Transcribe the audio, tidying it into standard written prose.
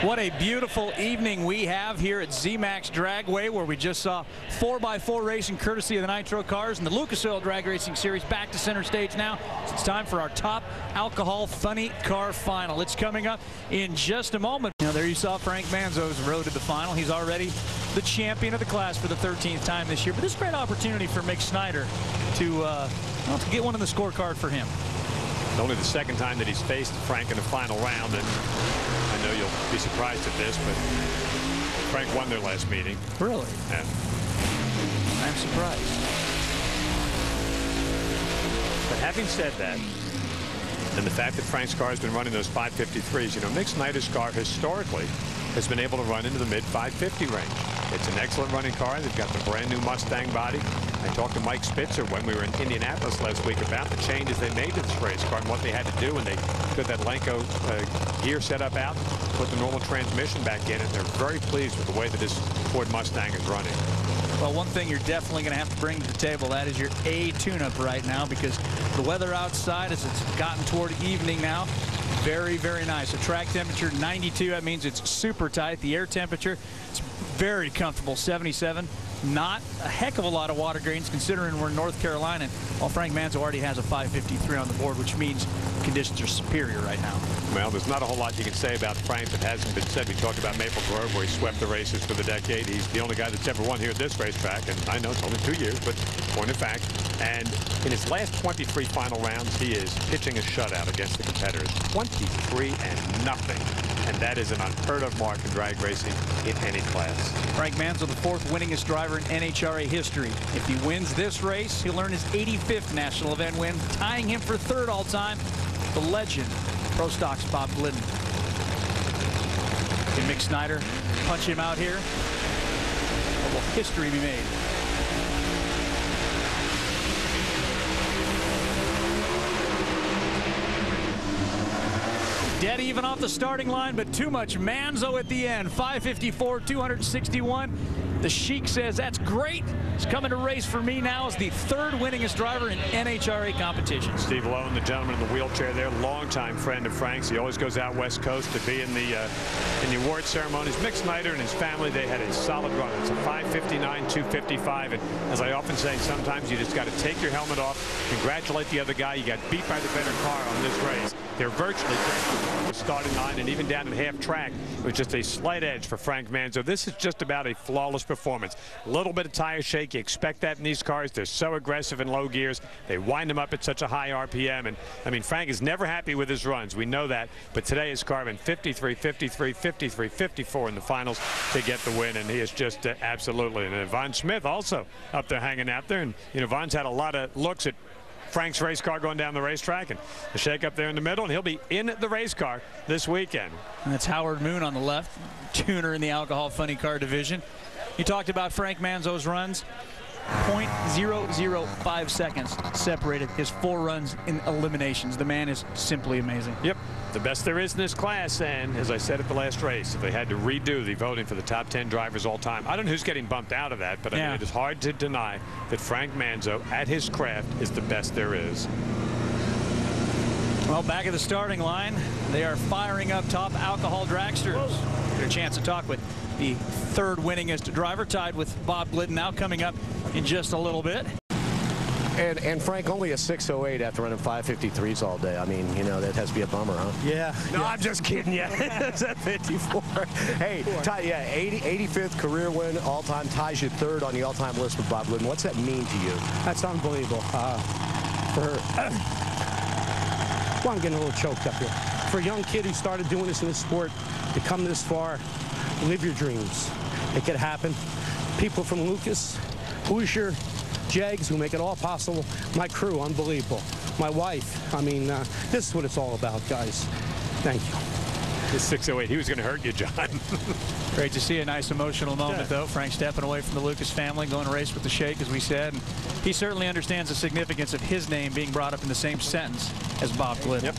What a beautiful evening we have here at ZMAX Dragway, where we just saw 4x4 racing courtesy of the Nitro cars and the Lucas Oil Drag Racing Series back to center stage now. It's time for our top alcohol funny car final. It's coming up in just a moment. Now there you saw Frank Manzo's road to the final. He's already the champion of the class for the 13th time this year. But this is a great opportunity for Mick Snyder to get one in the scorecard for him. It's only the second time that he's faced Frank in the final round, and I know you'll be surprised at this, but Frank won their last meeting. Really? Yeah. I'm surprised. But having said that, and the fact that Frank's car has been running those 553s, you know, Mick Snyder's car historically has been able to run into the mid-550 range. It's an excellent running car. They've got the brand new Mustang body. I talked to Mike Spitzer when we were in Indianapolis last week about the changes they made to this race car and what they had to do when they put that Lenko gear setup out, put the normal transmission back in, and they're very pleased with the way that this Ford Mustang is running. Well, one thing you're definitely going to have to bring to the table, that is your A tune-up right now, because the weather outside, as it's gotten toward evening now, very, very nice. The track temperature 92. That means it's super tight. The air temperature, it's very comfortable, 77. Not a heck of a lot of water grains considering we're in North Carolina. Well, Frank Manzo already has a 553 on the board, which means conditions are superior right now. Well, there's not a whole lot you can say about Frank that hasn't been said. We talked about Maple Grove, where he swept the races for the decade. He's the only guy that's ever won here at this racetrack, and I know it's only 2 years, but point of fact. And in his last 23 final rounds, he is pitching a shutout against the competitors. 23-0. And that is an unheard of mark in drag racing in any class. Frank Manzo, the fourth winningest driver in NHRA history. If he wins this race, he'll earn his 85th national event win, tying him for third all-time. The legend, Pro Stock's Bob Glidden. Can Mick Snyder punch him out here? Or will history be made? Dead even off the starting line, but too much Manzo at the end. 554, 261. The Sheik says, that's great. He's coming to race for me now as the third winningest driver in NHRA competition. Steve Lowen, the gentleman in the wheelchair there, longtime friend of Frank's. He always goes out West Coast to be in the award ceremonies. Mick Snyder and his family, they had a solid run. It's a 559, 255. And as I often say, sometimes you just got to take your helmet off, congratulate the other guy. You got beat by the better car on this race. They're virtually the starting line, and even down at half track, it was just a slight edge for Frank Manzo. This is just about a flawless performance. A little bit of tire shake. You expect that in these cars. They're so aggressive in low gears. They wind them up at such a high RPM. And, I mean, Frank is never happy with his runs. We know that. But today his car been 53, 53, 53, 54 in the finals to get the win. And he is just absolutely. And Von Smith also up there hanging out there. And, you know, Von's had a lot of looks at Frank's race car going down the racetrack, and the shake up there in the middle, and he'll be in the race car this weekend. And that's Howard Moon on the left, tuner in the alcohol funny car division. You talked about Frank Manzo's runs. 0.005 seconds separated his 4 runs in eliminations. The man is simply amazing. Yep, the best there is in this class. And as I said at the last race, if they had to redo the voting for the top 10 drivers all time, I don't know who's getting bumped out of that, but I mean, it is hard to deny that Frank Manzo at his craft is the best there is. Well, back at the starting line, they are firing up top alcohol dragsters. Get a chance to talk with the third winningest driver, tied with Bob Glidden, now coming up in just a little bit. And Frank, only a 608 after running 553s all day. I mean, you know, that has to be a bummer, huh? Yeah. No, I'm just kidding you. It's at 54. Hey, yeah, 85th career win, all-time, ties you third on the all-time list with Bob Glidden. What's that mean to you? That's unbelievable. Well, I'm getting a little choked up here. For a young kid who started doing this in this sport, to come this far, live your dreams. It could happen. People from Lucas, Hoosier, Jegs, who make it all possible. My crew, unbelievable. My wife, I mean, this is what it's all about, guys. Thank you. This 608, he was going to hurt you, John. Great to see a nice emotional moment, though. Frank stepping away from the Lucas family, going to race with the Shake, as we said. And he certainly understands the significance of his name being brought up in the same sentence as Bob Glidden. Yep.